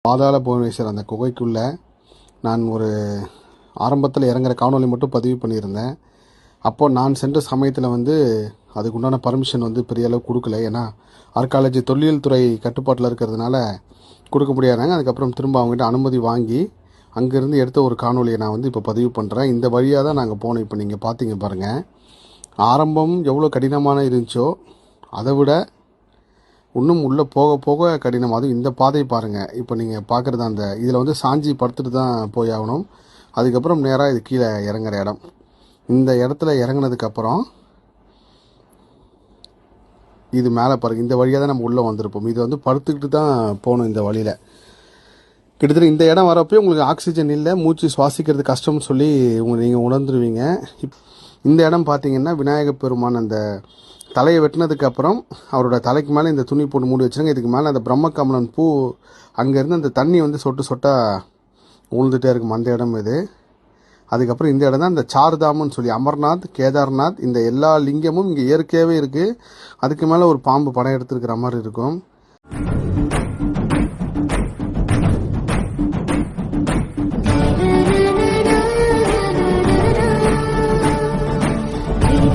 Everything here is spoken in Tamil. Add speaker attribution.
Speaker 1: பாதாள புவனேஸ்வர் அந்த குகைக்குள்ளே நான் ஒரு ஆரம்பத்தில் இறங்குற காணொலி மட்டும் பதிவு பண்ணியிருந்தேன். அப்போது நான் சென்ற சமயத்தில் அதுக்குண்டான பர்மிஷன் பெரிய அளவு கொடுக்கல. ஏன்னா ஆர்காலஜி தொல்லியல் துறை கட்டுப்பாட்டில் இருக்கிறதுனால கொடுக்க முடியாதாங்க. அதுக்கப்புறம் திரும்ப அவங்ககிட்ட அனுமதி வாங்கி அங்கேருந்து எடுத்த ஒரு காணொலியை நான் இப்போ பதிவு பண்ணுறேன். இந்த வழியாக தான் நாங்கள் போனோம். இப்போ நீங்கள் பார்த்தீங்க பாருங்கள், ஆரம்பம் எவ்வளோ கடினமான இருந்துச்சோ அதை விட இன்னும் உள்ளே போக போக கடினம். அதுவும் இந்த பாதை பாருங்கள். இப்போ நீங்கள் பார்க்குறது அந்த இதில் சாஞ்சி படுத்துட்டு தான் போய் ஆகணும். அதுக்கப்புறம் நேராக இது கீழே இறங்குற இடம். இந்த இடத்துல இறங்கினதுக்கப்புறம் இது மேலே பாருங்கள். இந்த வழியாக தான் நம்ம உள்ளே வந்திருப்போம். இது படுத்துக்கிட்டு தான் போகணும் இந்த வழியில். கிட்டத்தட்ட இந்த இடம் வரப்போ உங்களுக்கு ஆக்சிஜன் இல்லை, மூச்சு சுவாசிக்கிறது கஷ்டம்னு சொல்லி நீங்கள் உணர்ந்துருவீங்க. இந்த இடம் பார்த்தீங்கன்னா விநாயகப் பெருமான் அந்த தலையை வெட்டினதுக்கப்புறம் அவரோட தலைக்கு மேலே இந்த துணி போட்டு மூடி வச்சுருங்க. இதுக்கு மேலே அந்த பிரம்மகமலன் பூ அங்கேருந்து அந்த தண்ணி சொட்டு சொட்டாக உழுந்துகிட்டே இருக்கும். அந்த இடம் இது. அதுக்கப்புறம் இந்த இடம் தான் இந்த சார்தாம்னு சொல்லி அமர்நாத், கேதார்நாத், இந்த எல்லா லிங்கமும் இங்கே இயற்கையாகவே இருக்குது. அதுக்கு மேலே ஒரு பாம்பு படம் எடுத்துருக்கிற மாதிரி இருக்கும்.